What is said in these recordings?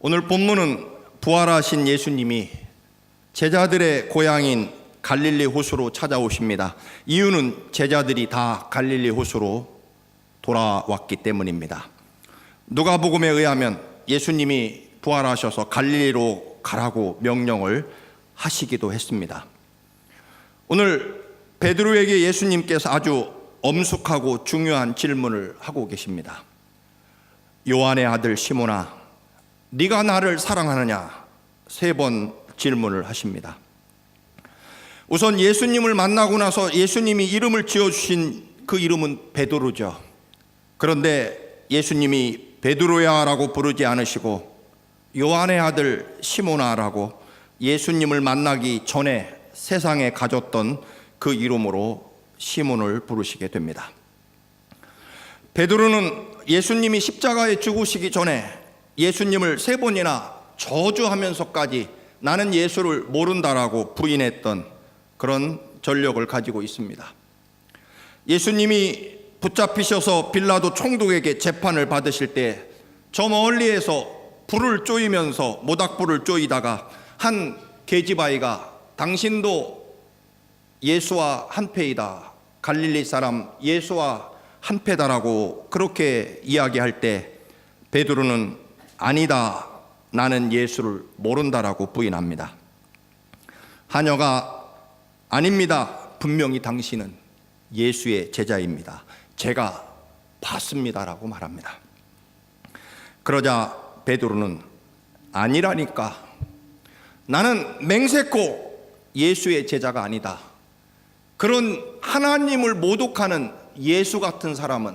오늘 본문은 부활하신 예수님이 제자들의 고향인 갈릴리 호수로 찾아오십니다. 이유는 제자들이 다 갈릴리 호수로 돌아왔기 때문입니다. 누가복음에 의하면 예수님이 부활하셔서 갈릴리로 가라고 명령을 하시기도 했습니다. 오늘 베드로에게 예수님께서 아주 엄숙하고 중요한 질문을 하고 계십니다. 요한의 아들 시몬아, 네가 나를 사랑하느냐? 3번 질문을 하십니다. 우선 예수님을 만나고 나서 예수님이 이름을 지어주신 그 이름은 베드로죠. 그런데 예수님이 베드로야라고 부르지 않으시고 요한의 아들 시몬아라고 예수님을 만나기 전에 세상에 가졌던 그 이름으로 시몬을 부르시게 됩니다. 베드로는 예수님이 십자가에 죽으시기 전에 예수님을 3번이나 저주하면서까지 나는 예수를 모른다라고 부인했던 그런 전력을 가지고 있습니다. 예수님이 붙잡히셔서 빌라도 총독에게 재판을 받으실 때 저 멀리에서 불을 쪼이면서 모닥불을 쪼이다가 한 계집아이가 당신도 예수와 한패이다, 갈릴리 사람 예수와 한패다라고 그렇게 이야기할 때 베드로는 아니다, 나는 예수를 모른다라고 부인합니다. 하녀가 아닙니다, 분명히 당신은 예수의 제자입니다, 제가 봤습니다라고 말합니다. 그러자 베드로는 아니라니까, 나는 맹세코 예수의 제자가 아니다, 그런 하나님을 모독하는 예수 같은 사람은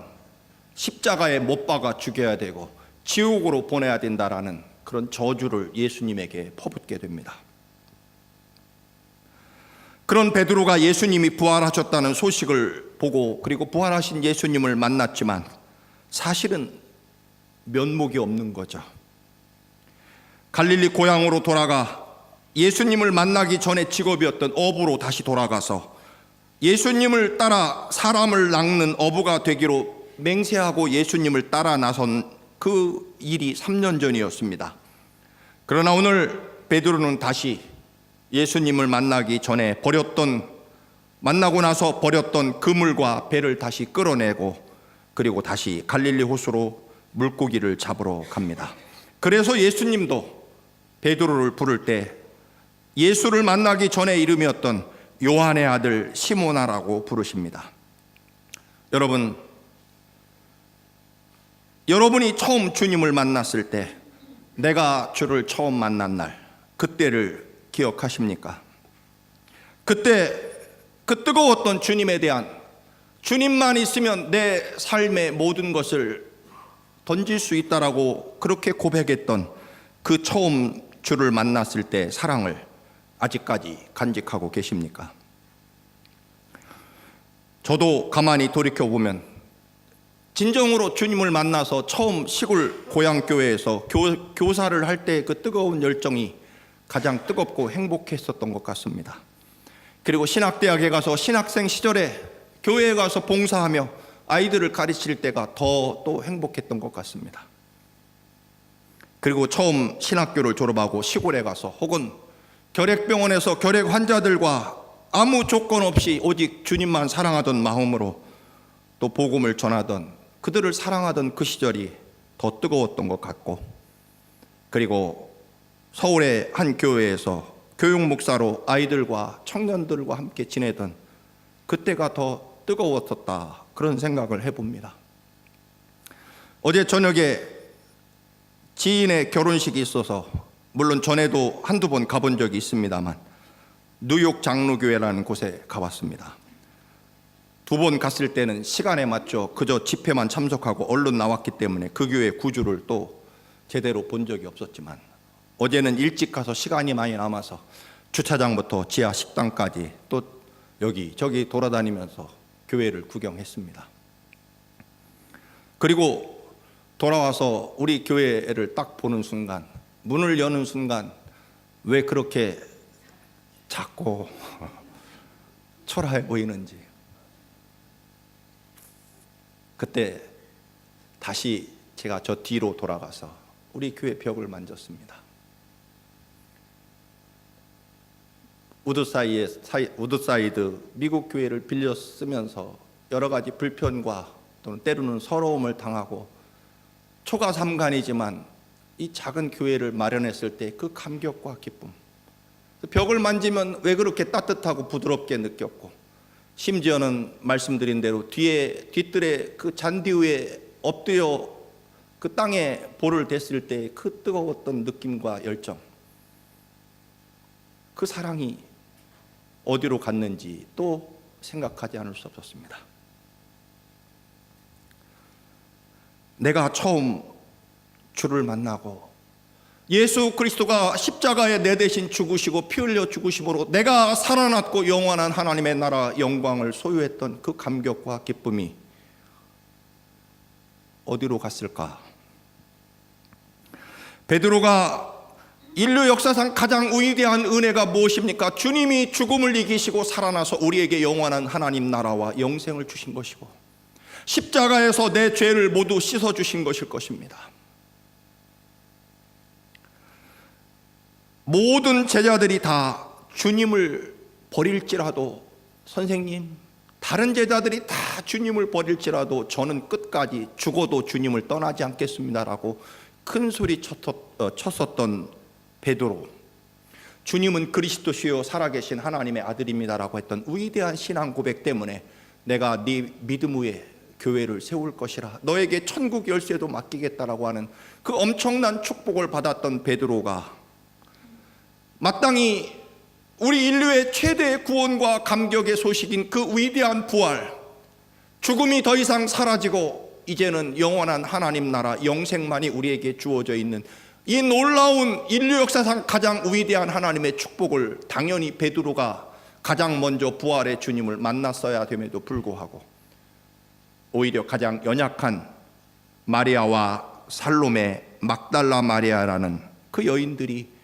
십자가에 못 박아 죽여야 되고 지옥으로 보내야 된다라는 그런 저주를 예수님에게 퍼붓게 됩니다. 그런 베드로가 예수님이 부활하셨다는 소식을 보고 그리고 부활하신 예수님을 만났지만 사실은 면목이 없는 거죠. 갈릴리 고향으로 돌아가 예수님을 만나기 전에 직업이었던 어부로 다시 돌아가서 예수님을 따라 사람을 낚는 어부가 되기로 맹세하고 예수님을 따라 나선 그 일이 3년 전이었습니다. 그러나 오늘 베드로는 다시 예수님을 만나기 전에 만나고 나서 버렸던 그물과 배를 다시 끌어내고 그리고 다시 갈릴리 호수로 물고기를 잡으러 갑니다. 그래서 예수님도 베드로를 부를 때 예수를 만나기 전에 이름이었던 요한의 아들 시몬아라고 부르십니다. 여러분이 처음 주님을 만났을 때, 내가 주를 처음 만난 날, 그때를 기억하십니까? 그때 그 뜨거웠던 주님에 대한, 주님만 있으면 내 삶의 모든 것을 던질 수 있다라고 그렇게 고백했던 그 처음 주를 만났을 때 사랑을 아직까지 간직하고 계십니까? 저도 가만히 돌이켜보면 진정으로 주님을 만나서 처음 시골 고향교회에서 교사를 할 때 그 뜨거운 열정이 가장 뜨겁고 행복했었던 것 같습니다. 그리고 신학대학에 가서 신학생 시절에 교회에 가서 봉사하며 아이들을 가르칠 때가 더 또 행복했던 것 같습니다. 그리고 처음 신학교를 졸업하고 시골에 가서 혹은 결핵병원에서 결핵 환자들과 아무 조건 없이 오직 주님만 사랑하던 마음으로 또 복음을 전하던, 그들을 사랑하던 그 시절이 더 뜨거웠던 것 같고, 그리고 서울의 한 교회에서 교육 목사로 아이들과 청년들과 함께 지내던 그때가 더 뜨거웠었다, 그런 생각을 해봅니다. 어제 저녁에 지인의 결혼식이 있어서, 물론 전에도 한두 번 가본 적이 있습니다만 뉴욕 장로교회라는 곳에 가봤습니다. 2번 갔을 때는 시간에 맞춰 그저 집회만 참석하고 얼른 나왔기 때문에 그 교회 구주를 또 제대로 본 적이 없었지만, 어제는 일찍 가서 시간이 많이 남아서 주차장부터 지하 식당까지 또 여기저기 돌아다니면서 교회를 구경했습니다. 그리고 돌아와서 우리 교회를 딱 보는 순간, 문을 여는 순간 왜 그렇게 작고 초라해 보이는지, 그때 다시 제가 저 뒤로 돌아가서 우리 교회 벽을 만졌습니다. 우드사이드 미국 교회를 빌려 쓰면서 여러 가지 불편과 또는 때로는 서러움을 당하고 초가삼간이지만 이 작은 교회를 마련했을 때 그 감격과 기쁨, 벽을 만지면 왜 그렇게 따뜻하고 부드럽게 느꼈고, 심지어는 말씀드린 대로 뒤뜰에 그 잔디 위에 엎드려 그 땅에 볼을 댔을 때 그 뜨거웠던 느낌과 열정, 그 사랑이 어디로 갔는지 또 생각하지 않을 수 없었습니다. 내가 처음 주를 만나고 예수 그리스도가 십자가에 내 대신 죽으시고 피 흘려 죽으심으로 내가 살아났고 영원한 하나님의 나라 영광을 소유했던 그 감격과 기쁨이 어디로 갔을까? 베드로가 인류 역사상 가장 위대한 은혜가 무엇입니까? 주님이 죽음을 이기시고 살아나서 우리에게 영원한 하나님 나라와 영생을 주신 것이고 십자가에서 내 죄를 모두 씻어주신 것일 것입니다. 모든 제자들이 다 주님을 버릴지라도, 선생님, 다른 제자들이 다 주님을 버릴지라도 저는 끝까지 죽어도 주님을 떠나지 않겠습니다라고 큰 소리 쳤었던 베드로, 주님은 그리스도시요 살아계신 하나님의 아들입니다라고 했던 위대한 신앙 고백 때문에 내가 네 믿음 위에 교회를 세울 것이라, 너에게 천국 열쇠도 맡기겠다라고 하는 그 엄청난 축복을 받았던 베드로가 마땅히 우리 인류의 최대의 구원과 감격의 소식인 그 위대한 부활, 죽음이 더 이상 사라지고 이제는 영원한 하나님 나라 영생만이 우리에게 주어져 있는 이 놀라운 인류 역사상 가장 위대한 하나님의 축복을 당연히 베드로가 가장 먼저 부활의 주님을 만났어야 됨에도 불구하고 오히려 가장 연약한 마리아와 살로메, 막달라 마리아라는 그 여인들이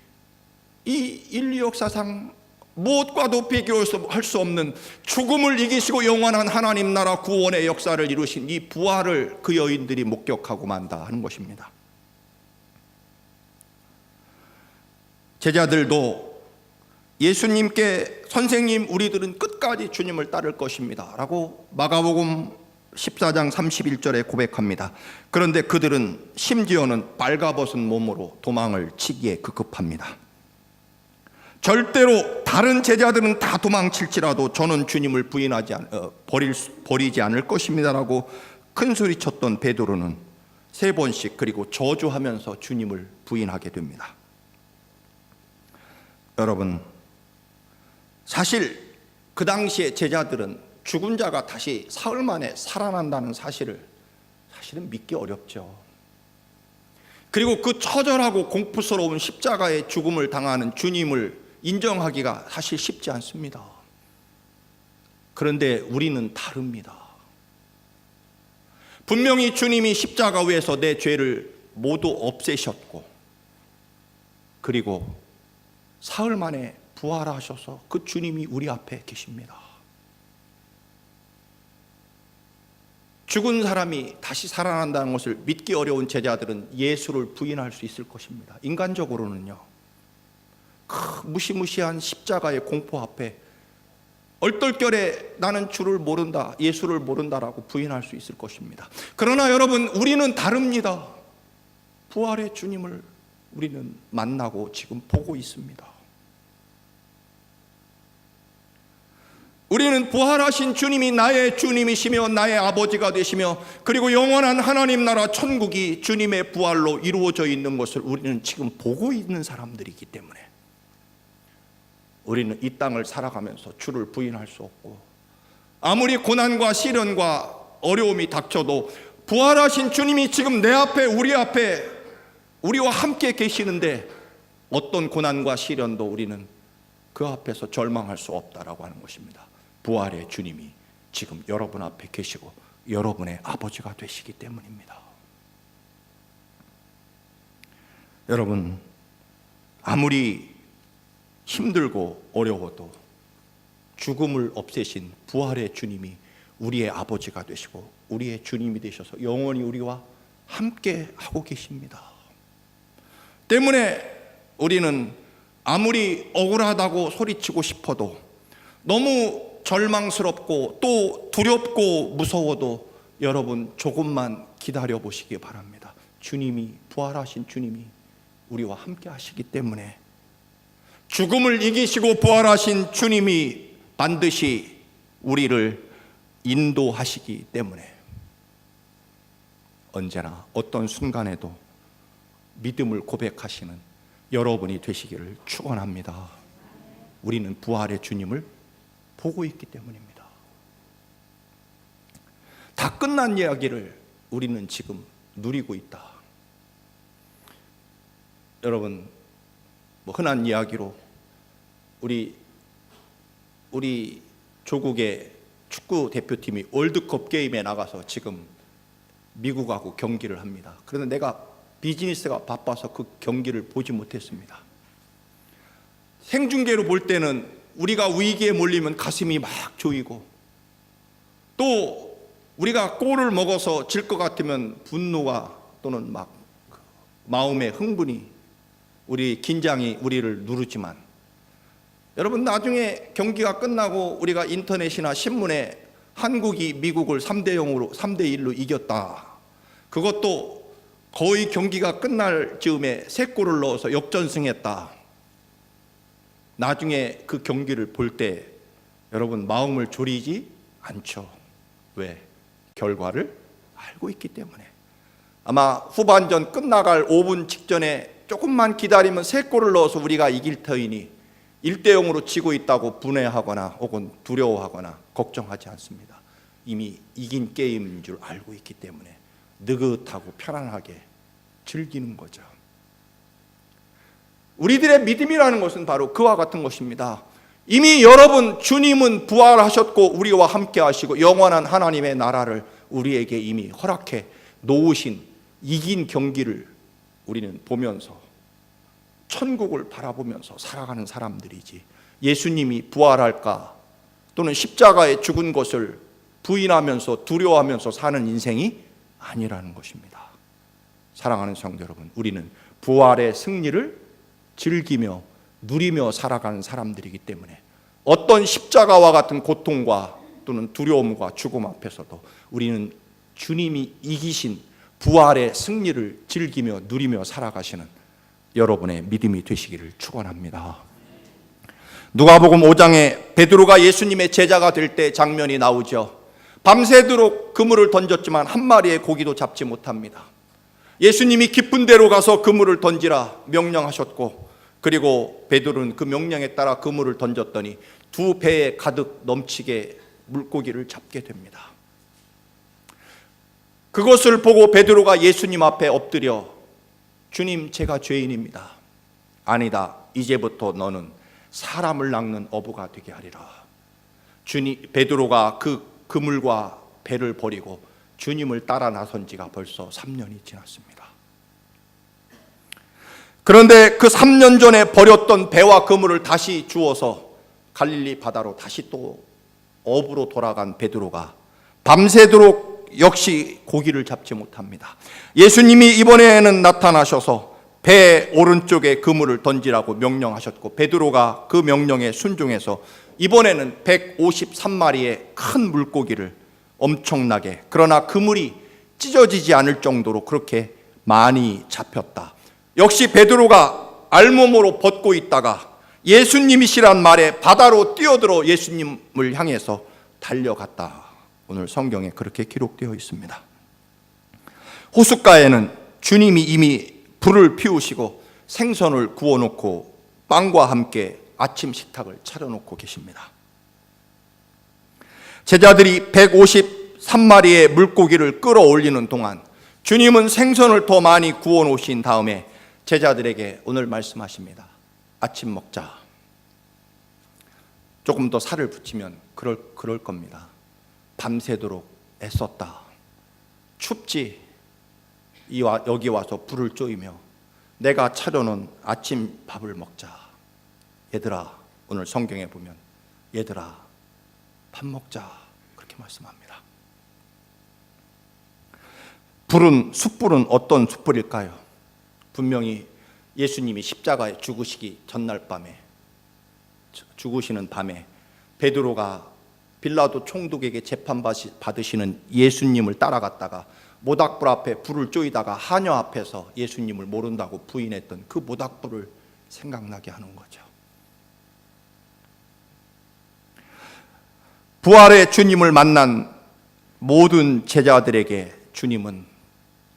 이 인류 역사상 무엇과도 비교할 수 없는 죽음을 이기시고 영원한 하나님 나라 구원의 역사를 이루신 이 부활을 그 여인들이 목격하고 만다 하는 것입니다. 제자들도 예수님께 선생님, 우리들은 끝까지 주님을 따를 것입니다 라고 마가복음 14장 31절에 고백합니다. 그런데 그들은 심지어는 빨가벗은 몸으로 도망을 치기에 급급합니다. 절대로 다른 제자들은 다 도망칠지라도 저는 주님을 버리지 않을 것입니다라고 큰 소리 쳤던 베드로는 3번씩 그리고 저주하면서 주님을 부인하게 됩니다. 여러분, 사실 그 당시에 제자들은 죽은 자가 다시 사흘 만에 살아난다는 사실은 믿기 어렵죠. 그리고 그 처절하고 공포스러운 십자가의 죽음을 당하는 주님을 인정하기가 사실 쉽지 않습니다. 그런데 우리는 다릅니다. 분명히 주님이 십자가 위에서 내 죄를 모두 없애셨고 그리고 사흘 만에 부활하셔서 그 주님이 우리 앞에 계십니다. 죽은 사람이 다시 살아난다는 것을 믿기 어려운 제자들은 예수를 부인할 수 있을 것입니다. 인간적으로는요, 무시무시한 십자가의 공포 앞에 얼떨결에 나는 주를 모른다, 예수를 모른다라고 부인할 수 있을 것입니다. 그러나 여러분, 우리는 다릅니다. 부활의 주님을 우리는 만나고 지금 보고 있습니다. 우리는 부활하신 주님이 나의 주님이시며 나의 아버지가 되시며 그리고 영원한 하나님 나라 천국이 주님의 부활로 이루어져 있는 것을 우리는 지금 보고 있는 사람들이기 때문에 우리는 이 땅을 살아가면서 주를 부인할 수 없고, 아무리 고난과 시련과 어려움이 닥쳐도 부활하신 주님이 지금 내 앞에, 우리 앞에, 우리와 함께 계시는데 어떤 고난과 시련도 우리는 그 앞에서 절망할 수 없다라고 하는 것입니다. 부활의 주님이 지금 여러분 앞에 계시고 여러분의 아버지가 되시기 때문입니다. 여러분, 아무리 힘들고 어려워도 죽음을 없애신 부활의 주님이 우리의 아버지가 되시고 우리의 주님이 되셔서 영원히 우리와 함께 하고 계십니다. 때문에 우리는 아무리 억울하다고 소리치고 싶어도, 너무 절망스럽고 또 두렵고 무서워도 여러분 조금만 기다려 보시기 바랍니다. 주님이, 부활하신 주님이 우리와 함께 하시기 때문에, 죽음을 이기시고 부활하신 주님이 반드시 우리를 인도하시기 때문에 언제나 어떤 순간에도 믿음을 고백하시는 여러분이 되시기를 축원합니다. 우리는 부활의 주님을 보고 있기 때문입니다. 다 끝난 이야기를 우리는 지금 누리고 있다. 여러분, 흔한 이야기로 우리 조국의 축구 대표팀이 월드컵 게임에 나가서 지금 미국하고 경기를 합니다. 그런데 내가 비즈니스가 바빠서 그 경기를 보지 못했습니다. 생중계로 볼 때는 우리가 위기에 몰리면 가슴이 막 조이고, 또 우리가 골을 먹어서 질 것 같으면 분노가 또는 막 마음의 흥분이, 우리 긴장이 우리를 누르지만, 여러분 나중에 경기가 끝나고 우리가 인터넷이나 신문에 한국이 미국을 3대1로 이겼다, 그것도 거의 경기가 끝날 즈음에 3골을 넣어서 역전승했다. 나중에 그 경기를 볼 때 여러분 마음을 졸이지 않죠. 왜? 결과를 알고 있기 때문에. 아마 후반전 끝나갈 5분 직전에 조금만 기다리면 3골을 넣어서 우리가 이길 터이니 1대0으로 지고 있다고 분해하거나 혹은 두려워하거나 걱정하지 않습니다. 이미 이긴 게임인 줄 알고 있기 때문에 느긋하고 편안하게 즐기는 거죠. 우리들의 믿음이라는 것은 바로 그와 같은 것입니다. 이미 여러분, 주님은 부활하셨고 우리와 함께 하시고 영원한 하나님의 나라를 우리에게 이미 허락해 놓으신 이긴 경기를 우리는 보면서 천국을 바라보면서 살아가는 사람들이지, 예수님이 부활할까 또는 십자가에 죽은 것을 부인하면서 두려워하면서 사는 인생이 아니라는 것입니다. 사랑하는 성도 여러분, 우리는 부활의 승리를 즐기며 누리며 살아가는 사람들이기 때문에 어떤 십자가와 같은 고통과 또는 두려움과 죽음 앞에서도 우리는 주님이 이기신 부활의 승리를 즐기며 누리며 살아가시는 여러분의 믿음이 되시기를 축원합니다. 누가복음 5장에 베드로가 예수님의 제자가 될 때 장면이 나오죠. 밤새도록 그물을 던졌지만 한 마리의 고기도 잡지 못합니다. 예수님이 깊은 데로 가서 그물을 던지라 명령하셨고, 그리고 베드로는 그 명령에 따라 그물을 던졌더니 2배에 가득 넘치게 물고기를 잡게 됩니다. 그것을 보고 베드로가 예수님 앞에 엎드려, 주님, 제가 죄인입니다. 아니다, 이제부터 너는 사람을 낚는 어부가 되게 하리라. 베드로가 그 그물과 배를 버리고 주님을 따라 나선 지가 벌써 3년이 지났습니다. 그런데 그 3년 전에 버렸던 배와 그물을 다시 주워서 갈릴리 바다로 다시 또 어부로 돌아간 베드로가 밤새도록 역시 고기를 잡지 못합니다. 예수님이 이번에는 나타나셔서 배 오른쪽에 그물을 던지라고 명령하셨고, 베드로가 그 명령에 순종해서 이번에는 153마리의 큰 물고기를 엄청나게, 그러나 그물이 찢어지지 않을 정도로 그렇게 많이 잡혔다. 역시 베드로가 알몸으로 벗고 있다가 예수님이시란 말에 바다로 뛰어들어 예수님을 향해서 달려갔다. 오늘 성경에 그렇게 기록되어 있습니다. 호숫가에는 주님이 이미 불을 피우시고 생선을 구워놓고 빵과 함께 아침 식탁을 차려놓고 계십니다. 제자들이 153마리의 물고기를 끌어올리는 동안 주님은 생선을 더 많이 구워놓으신 다음에 제자들에게 오늘 말씀하십니다. 아침 먹자. 조금 더 살을 붙이면 그럴 겁니다. 밤새도록 애썼다. 춥지? 여기 와서 불을 쪼이며 내가 차려놓은 아침 밥을 먹자. 얘들아, 오늘 성경에 보면 얘들아 밥 먹자, 그렇게 말씀합니다. 숯불은 어떤 숯불일까요? 분명히 예수님이 십자가에 죽으시기 전날 밤에, 죽으시는 밤에 베드로가 빌라도 총독에게 재판받으시는 예수님을 따라갔다가 모닥불 앞에 불을 쬐이다가 하녀 앞에서 예수님을 모른다고 부인했던 그 모닥불을 생각나게 하는 거죠. 부활의 주님을 만난 모든 제자들에게 주님은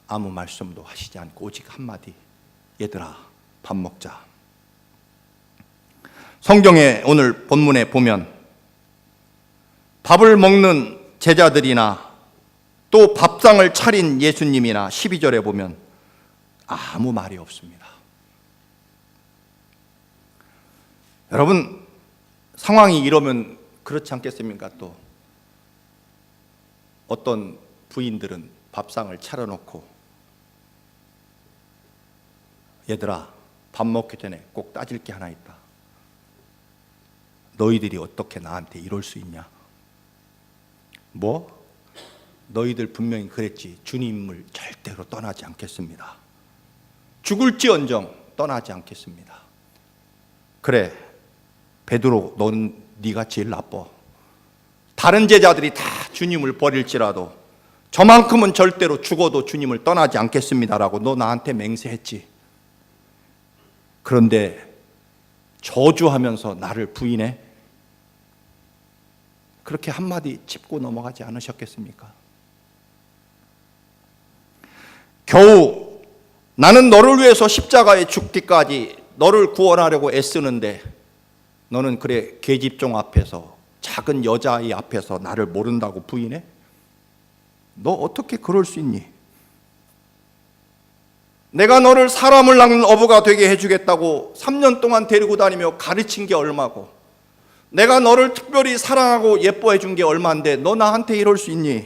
아무 말씀도 하시지 않고 오직 한마디, 얘들아 밥 먹자. 성경에 오늘 본문에 보면 밥을 먹는 제자들이나 또 밥상을 차린 예수님이나 12절에 보면 아무 말이 없습니다. 여러분, 상황이 이러면 그렇지 않겠습니까? 또 어떤 부인들은 밥상을 차려놓고 얘들아 밥 먹기 전에 꼭 따질 게 하나 있다. 너희들이 어떻게 나한테 이럴 수 있냐? 뭐? 너희들 분명히 그랬지. 주님을 절대로 떠나지 않겠습니다. 죽을지언정 떠나지 않겠습니다. 그래, 베드로, 넌 네가 제일 나빠. 다른 제자들이 다 주님을 버릴지라도 저만큼은 절대로 죽어도 주님을 떠나지 않겠습니다라고 너 나한테 맹세했지. 그런데 저주하면서 나를 부인해? 그렇게 한마디 짚고 넘어가지 않으셨겠습니까? 겨우 나는 너를 위해서 십자가에 죽기까지 너를 구원하려고 애쓰는데 너는 그래 계집종 앞에서, 작은 여자아이 앞에서 나를 모른다고 부인해? 너 어떻게 그럴 수 있니? 내가 너를 사람을 낳는 어부가 되게 해주겠다고 3년 동안 데리고 다니며 가르친 게 얼마고, 내가 너를 특별히 사랑하고 예뻐해 준 게 얼마인데 너 나한테 이럴 수 있니?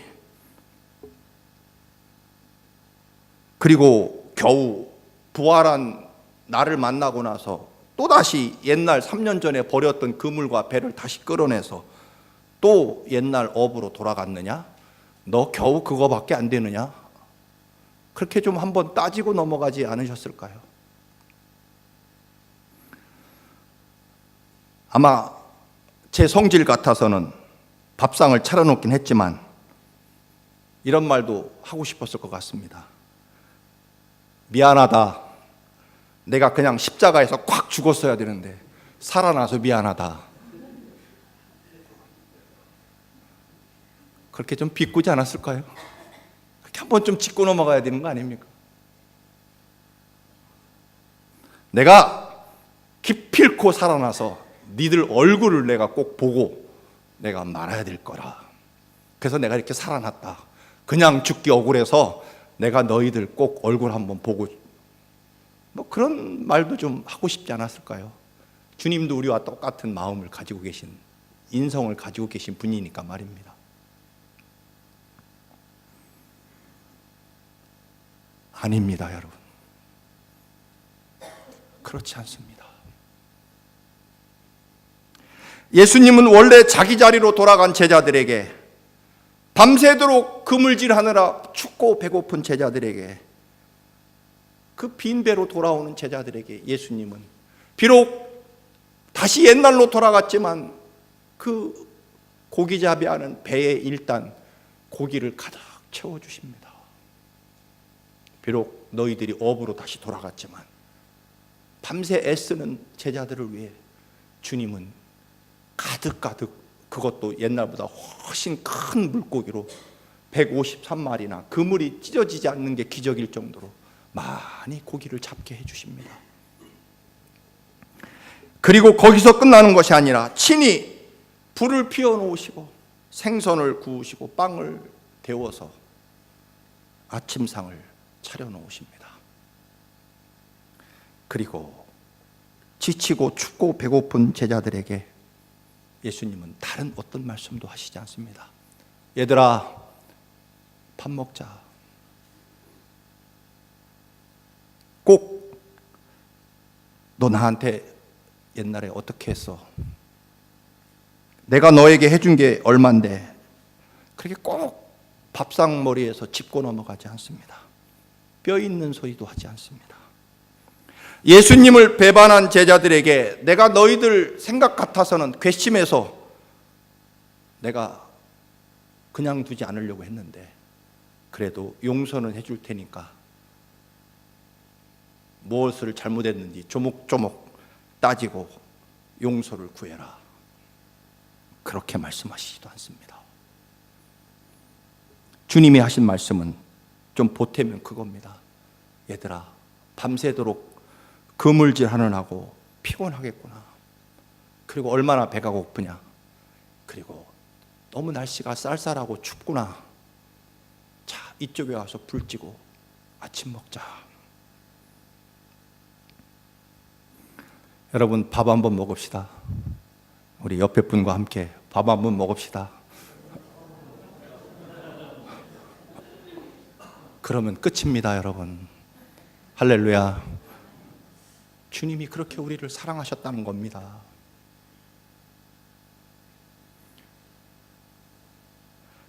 그리고 겨우 부활한 나를 만나고 나서 또다시 옛날 3년 전에 버렸던 그물과 배를 다시 끌어내서 또 옛날 어부로 돌아갔느냐? 너 겨우 그거밖에 안 되느냐? 그렇게 좀 한번 따지고 넘어가지 않으셨을까요? 아마 제 성질 같아서는 밥상을 차려놓긴 했지만 이런 말도 하고 싶었을 것 같습니다. 미안하다. 내가 그냥 십자가에서 콱 죽었어야 되는데 살아나서 미안하다. 그렇게 좀 비꼬지 않았을까요? 그렇게 한번 좀 짚고 넘어가야 되는 거 아닙니까? 내가 기필코 살아나서 니들 얼굴을 내가 꼭 보고 내가 말아야 될 거라. 그래서 내가 이렇게 살아났다. 그냥 죽기 억울해서 내가 너희들 꼭 얼굴 한번 보고, 뭐 그런 말도 좀 하고 싶지 않았을까요? 주님도 우리와 똑같은 마음을 가지고 계신, 인성을 가지고 계신 분이니까 말입니다. 아닙니다, 여러분. 그렇지 않습니다. 예수님은 원래 자기 자리로 돌아간 제자들에게, 밤새도록 그물질하느라 춥고 배고픈 제자들에게, 그 빈 배로 돌아오는 제자들에게 예수님은 비록 다시 옛날로 돌아갔지만 그 고기잡이하는 배에 일단 고기를 가득 채워주십니다. 비록 너희들이 어부로 다시 돌아갔지만 밤새 애쓰는 제자들을 위해 주님은 가득가득, 그것도 옛날보다 훨씬 큰 물고기로 153마리나 그물이 찢어지지 않는 게 기적일 정도로 많이 고기를 잡게 해주십니다. 그리고 거기서 끝나는 것이 아니라 친히 불을 피워놓으시고 생선을 구우시고 빵을 데워서 아침상을 차려놓으십니다. 그리고 지치고 춥고 배고픈 제자들에게 예수님은 다른 어떤 말씀도 하시지 않습니다. 얘들아, 밥 먹자. 꼭 너 나한테 옛날에 어떻게 했어? 내가 너에게 해준 게 얼만데. 그렇게 꼭 밥상머리에서 짚고 넘어가지 않습니다. 뼈 있는 소리도 하지 않습니다. 예수님을 배반한 제자들에게 내가 너희들 생각 같아서는 괘씸해서 내가 그냥 두지 않으려고 했는데 그래도 용서는 해줄 테니까 무엇을 잘못했는지 조목조목 따지고 용서를 구해라. 그렇게 말씀하시지도 않습니다. 주님이 하신 말씀은 좀 보태면 그겁니다. 얘들아, 밤새도록 그물질하느라고 피곤하겠구나. 그리고 얼마나 배가 고프냐. 그리고 너무 날씨가 쌀쌀하고 춥구나. 자, 이쪽에 와서 불 찌고 아침 먹자. 여러분, 밥 한번 먹읍시다. 우리 옆에 분과 함께 밥 한번 먹읍시다. 그러면 끝입니다, 여러분. 할렐루야. 주님이 그렇게 우리를 사랑하셨다는 겁니다.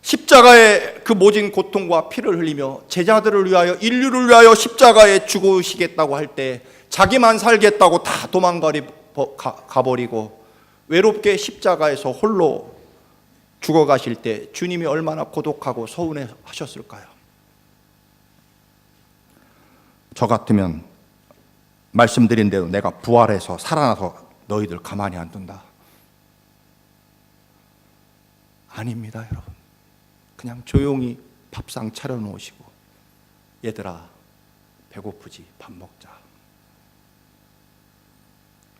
십자가의 그 모진 고통과 피를 흘리며 제자들을 위하여, 인류를 위하여 십자가에 죽으시겠다고 할 때 자기만 살겠다고 다 도망가버리고 외롭게 십자가에서 홀로 죽어가실 때 주님이 얼마나 고독하고 서운해 하셨을까요? 저 같으면 말씀드린 대로 내가 부활해서 살아나서 너희들 가만히 안 둔다. 아닙니다, 여러분. 그냥 조용히 밥상 차려놓으시고 얘들아, 배고프지? 밥 먹자.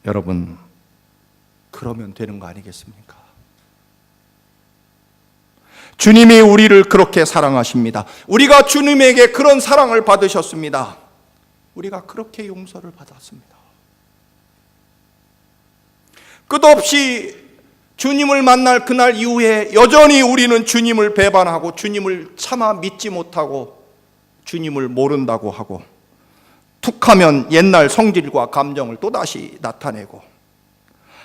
여러분, 그러면 되는 거 아니겠습니까? 주님이 우리를 그렇게 사랑하십니다. 우리가 주님에게 그런 사랑을 받으셨습니다. 우리가 그렇게 용서를 받았습니다. 끝없이 주님을 만날 그날 이후에 여전히 우리는 주님을 배반하고 주님을 차마 믿지 못하고 주님을 모른다고 하고 툭하면 옛날 성질과 감정을 또다시 나타내고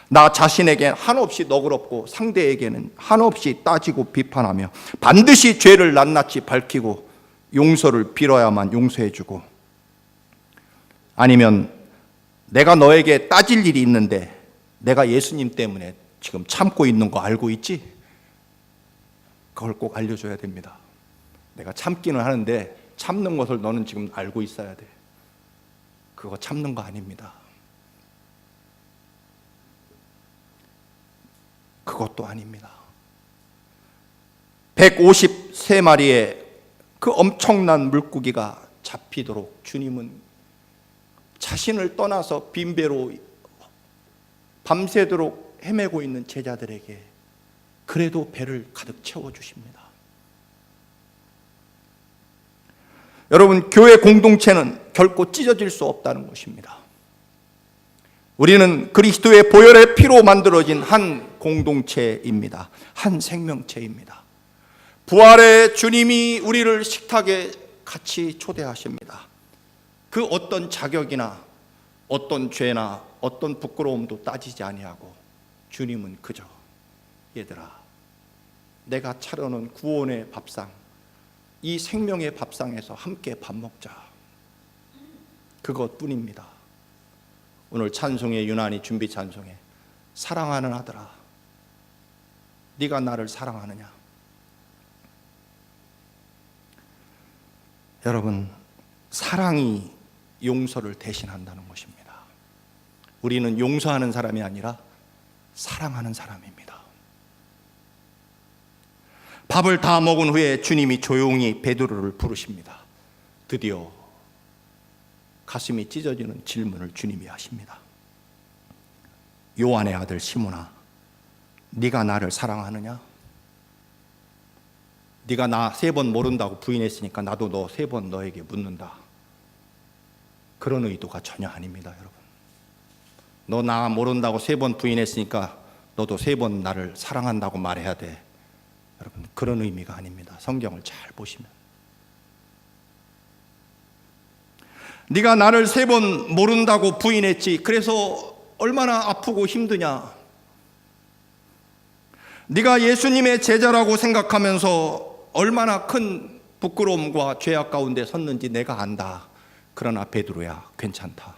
나 자신에겐 한없이 너그럽고 상대에게는 한없이 따지고 비판하며 반드시 죄를 낱낱이 밝히고 용서를 빌어야만 용서해주고, 아니면 내가 너에게 따질 일이 있는데 내가 예수님 때문에 지금 참고 있는 거 알고 있지? 그걸 꼭 알려줘야 됩니다. 내가 참기는 하는데 참는 것을 너는 지금 알고 있어야 돼. 그거 참는 거 아닙니다. 그것도 아닙니다. 153마리의 그 엄청난 물고기가 잡히도록 주님은 자신을 떠나서 빈배로 밤새도록 헤매고 있는 제자들에게 그래도 배를 가득 채워주십니다. 여러분, 교회 공동체는 결코 찢어질 수 없다는 것입니다. 우리는 그리스도의 보혈의 피로 만들어진 한 공동체입니다. 한 생명체입니다. 부활의 주님이 우리를 식탁에 같이 초대하십니다. 그 어떤 자격이나 어떤 죄나 어떤 부끄러움도 따지지 아니하고 주님은 그저 얘들아, 내가 차려놓은 구원의 밥상, 이 생명의 밥상에서 함께 밥 먹자. 그것뿐입니다. 오늘 찬송의 유난히 준비 찬송에 사랑하는 아들아, 네가 나를 사랑하느냐. 여러분, 사랑이 용서를 대신한다는 것입니다. 우리는 용서하는 사람이 아니라 사랑하는 사람입니다. 밥을 다 먹은 후에 주님이 조용히 베드로를 부르십니다. 드디어 가슴이 찢어지는 질문을 주님이 하십니다. 요한의 아들 시몬아, 네가 나를 사랑하느냐? 네가 나 3번 모른다고 부인했으니까 나도 너 3번 너에게 묻는다. 그런 의도가 전혀 아닙니다, 여러분. 너 나 모른다고 3번 부인했으니까 너도 3번 나를 사랑한다고 말해야 돼. 여러분, 그런 의미가 아닙니다. 성경을 잘 보시면. 네가 나를 3번 모른다고 부인했지. 그래서 얼마나 아프고 힘드냐. 네가 예수님의 제자라고 생각하면서 얼마나 큰 부끄러움과 죄악 가운데 섰는지 내가 안다. 그러나 베드로야, 괜찮다.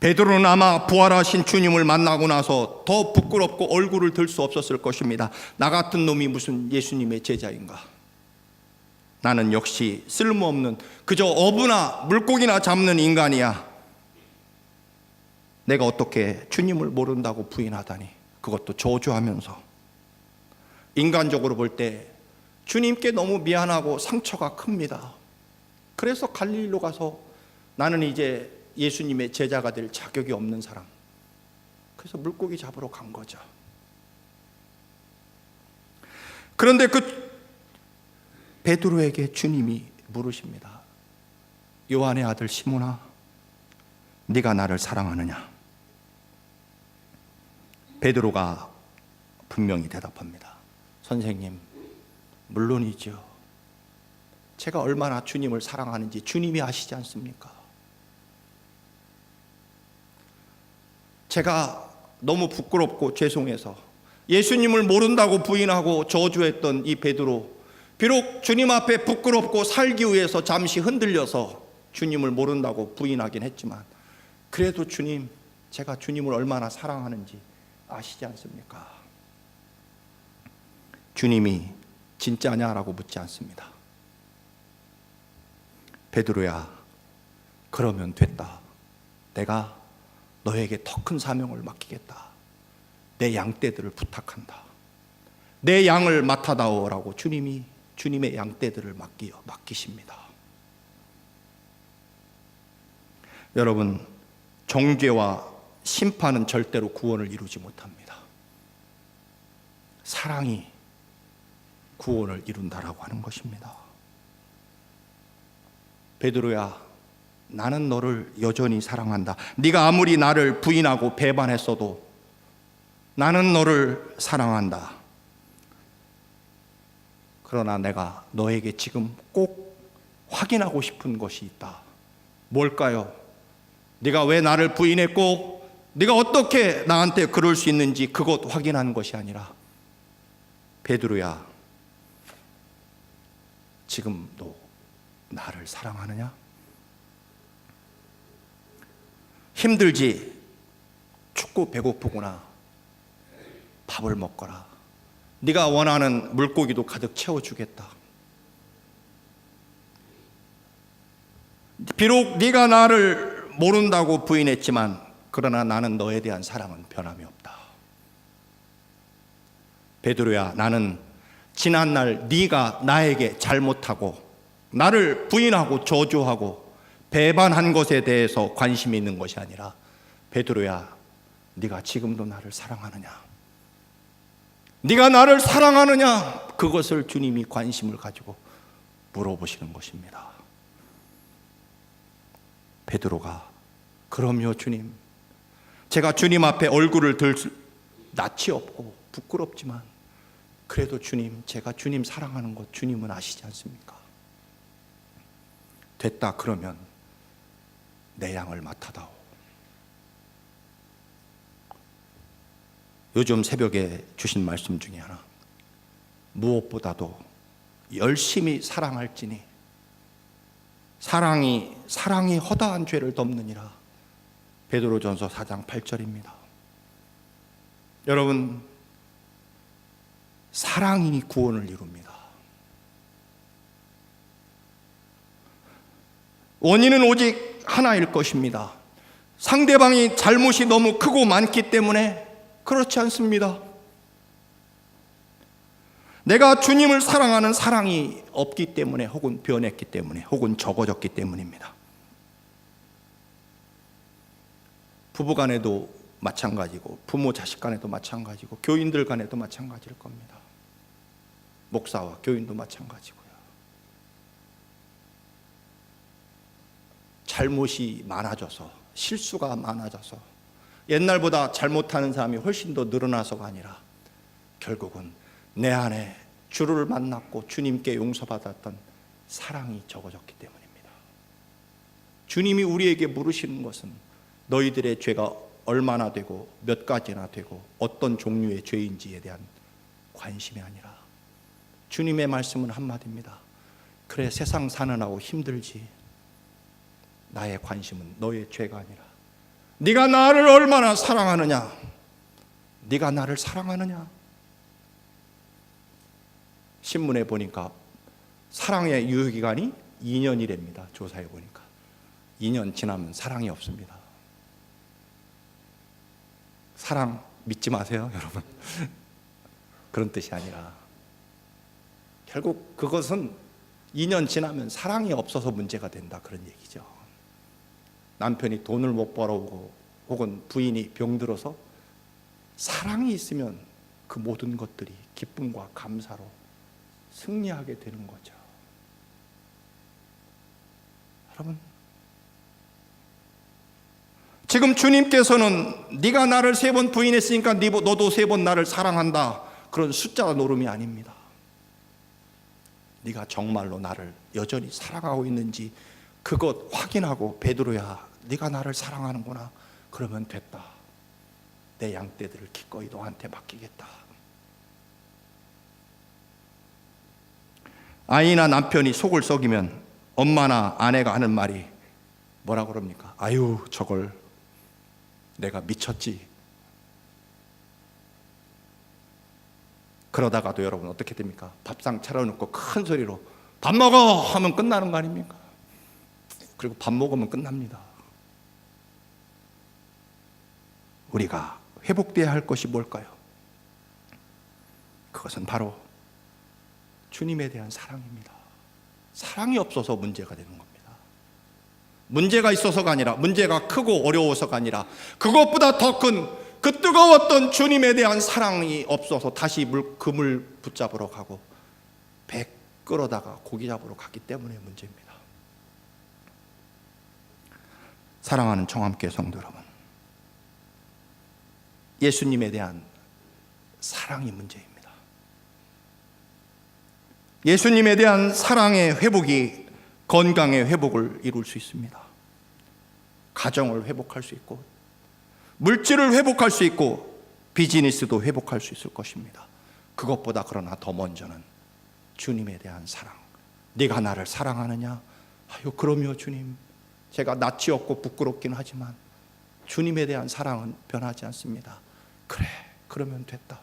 베드로는 아마 부활하신 주님을 만나고 나서 더 부끄럽고 얼굴을 들 수 없었을 것입니다. 나 같은 놈이 무슨 예수님의 제자인가? 나는 역시 쓸모없는 그저 어부나 물고기나 잡는 인간이야. 내가 어떻게 주님을 모른다고 부인하다니, 그것도 저주하면서. 인간적으로 볼 때 주님께 너무 미안하고 상처가 큽니다. 그래서 갈릴리로 가서 나는 이제 예수님의 제자가 될 자격이 없는 사람, 그래서 물고기 잡으러 간 거죠. 그런데 그 베드로에게 주님이 물으십니다. 요한의 아들 시몬아, 네가 나를 사랑하느냐? 베드로가 분명히 대답합니다. 선생님, 물론이죠. 제가 얼마나 주님을 사랑하는지 주님이 아시지 않습니까? 제가 너무 부끄럽고 죄송해서 예수님을 모른다고 부인하고 저주했던 이 베드로, 비록 주님 앞에 부끄럽고 살기 위해서 잠시 흔들려서 주님을 모른다고 부인하긴 했지만, 그래도 주님, 제가 주님을 얼마나 사랑하는지 아시지 않습니까? 주님이 진짜냐라고 묻지 않습니다. 베드로야, 그러면 됐다. 내가 너에게 더 큰 사명을 맡기겠다. 내 양떼들을 부탁한다. 내 양을 맡아다오라고 주님이 주님의 양떼들을 맡기십니다. 여러분, 정죄와 심판은 절대로 구원을 이루지 못합니다. 사랑이 구원을 이룬다라고 하는 것입니다. 베드로야, 나는 너를 여전히 사랑한다. 네가 아무리 나를 부인하고 배반했어도 나는 너를 사랑한다. 그러나 내가 너에게 지금 꼭 확인하고 싶은 것이 있다. 뭘까요? 네가 왜 나를 부인했고 네가 어떻게 나한테 그럴 수 있는지 그것 확인하는 것이 아니라, 베드로야, 지금 너 나를 사랑하느냐? 힘들지? 춥고 배고프구나. 밥을 먹거라. 네가 원하는 물고기도 가득 채워주겠다. 비록 네가 나를 모른다고 부인했지만, 그러나 나는 너에 대한 사랑은 변함이 없다. 베드로야, 나는 지난날 네가 나에게 잘못하고 나를 부인하고 저주하고 배반한 것에 대해서 관심이 있는 것이 아니라, 베드로야, 네가 지금도 나를 사랑하느냐? 네가 나를 사랑하느냐? 그것을 주님이 관심을 가지고 물어보시는 것입니다. 베드로가, 그럼요 주님, 제가 주님 앞에 얼굴을 들 낯이 없고 부끄럽지만 그래도 주님, 제가 주님 사랑하는 것 주님은 아시지 않습니까? 됐다, 그러면 내 양을 맡아다오. 요즘 새벽에 주신 말씀 중에 하나, 무엇보다도 열심히 사랑할지니 사랑이 허다한 죄를 덮느니라. 베드로전서 4장 8절입니다. 여러분, 사랑이 구원을 이룹니다. 원인은 오직 하나일 것입니다. 상대방이 잘못이 너무 크고 많기 때문에 그렇지 않습니다. 내가 주님을 사랑하는 사랑이 없기 때문에, 혹은 변했기 때문에, 혹은 적어졌기 때문입니다. 부부 간에도 마찬가지고, 부모 자식 간에도 마찬가지고, 교인들 간에도 마찬가지일 겁니다. 목사와 교인도 마찬가지고요. 잘못이 많아져서, 실수가 많아져서, 옛날보다 잘못하는 사람이 훨씬 더 늘어나서가 아니라, 결국은 내 안에 주를 만났고 주님께 용서받았던 사랑이 적어졌기 때문입니다. 주님이 우리에게 물으시는 것은 너희들의 죄가 얼마나 되고 몇 가지나 되고 어떤 종류의 죄인지에 대한 관심이 아니라, 주님의 말씀은 한마디입니다. 그래, 세상 사는하고 힘들지. 나의 관심은 너의 죄가 아니라 네가 나를 얼마나 사랑하느냐? 네가 나를 사랑하느냐? 신문에 보니까 사랑의 유효기간이 2년이랍니다. 조사해 보니까 2년 지나면 사랑이 없습니다. 사랑 믿지 마세요, 여러분. 그런 뜻이 아니라 결국 그것은 2년 지나면 사랑이 없어서 문제가 된다, 그런 얘기죠. 남편이 돈을 못 벌어오고 혹은 부인이 병들어서 사랑이 있으면 그 모든 것들이 기쁨과 감사로 승리하게 되는 거죠. 여러분, 지금 주님께서는 네가 나를 3번 부인했으니까 너도 3번 나를 사랑한다, 그런 숫자 노름이 아닙니다. 네가 정말로 나를 여전히 사랑하고 있는지 그것 확인하고, 베드로야 네가 나를 사랑하는구나, 그러면 됐다. 내 양떼들을 기꺼이 너한테 맡기겠다. 아이나 남편이 속을 썩이면 엄마나 아내가 하는 말이 뭐라 그럽니까? 아유, 저걸 내가 미쳤지. 그러다가도 여러분 어떻게 됩니까? 밥상 차려놓고 큰 소리로 밥 먹어 하면 끝나는 거 아닙니까? 그리고 밥 먹으면 끝납니다. 우리가 회복되어야 할 것이 뭘까요? 그것은 바로 주님에 대한 사랑입니다. 사랑이 없어서 문제가 되는 겁니다. 문제가 있어서가 아니라, 문제가 크고 어려워서가 아니라, 그것보다 더 큰 그 뜨거웠던 주님에 대한 사랑이 없어서 다시 그물 붙잡으러 가고 배 끌어다가 고기 잡으러 갔기 때문에 문제입니다. 사랑하는 청함교회 성도 여러분, 예수님에 대한 사랑이 문제입니다. 예수님에 대한 사랑의 회복이 건강의 회복을 이룰 수 있습니다. 가정을 회복할 수 있고, 물질을 회복할 수 있고, 비즈니스도 회복할 수 있을 것입니다. 그것보다 그러나 더 먼저는 주님에 대한 사랑. 네가 나를 사랑하느냐? 아유, 그럼요 주님, 제가 낯이 없고 부끄럽긴 하지만 주님에 대한 사랑은 변하지 않습니다. 그래, 그러면 됐다.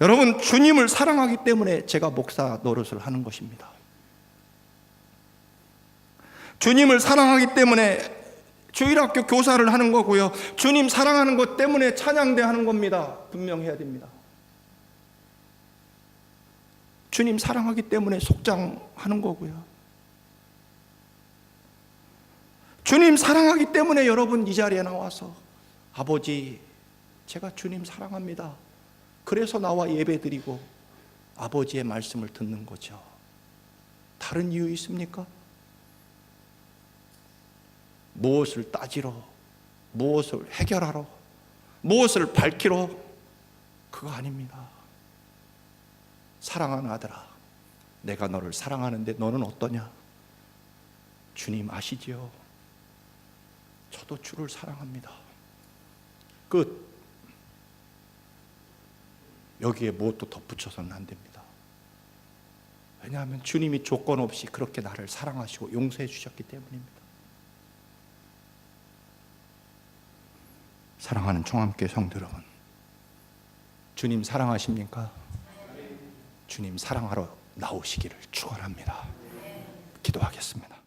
여러분, 주님을 사랑하기 때문에 제가 목사 노릇을 하는 것입니다. 주님을 사랑하기 때문에 주일학교 교사를 하는 거고요. 주님 사랑하는 것 때문에 찬양대 하는 겁니다. 분명해야 됩니다. 주님 사랑하기 때문에 속장하는 거고요. 주님 사랑하기 때문에 여러분 이 자리에 나와서 아버지, 제가 주님 사랑합니다, 그래서 나와 예배 드리고 아버지의 말씀을 듣는 거죠. 다른 이유 있습니까? 무엇을 따지러, 무엇을 해결하러, 무엇을 밝히러, 그거 아닙니다. 사랑하는 아들아, 내가 너를 사랑하는데 너는 어떠냐? 주님 아시지요? 저도 주를 사랑합니다. 끝. 여기에 무엇도 덧붙여서는 안 됩니다. 왜냐하면 주님이 조건 없이 그렇게 나를 사랑하시고 용서해 주셨기 때문입니다. 사랑하는 총함교회 성도 여러분, 주님 사랑하십니까? 주님 사랑하러 나오시기를 축원합니다. 기도하겠습니다.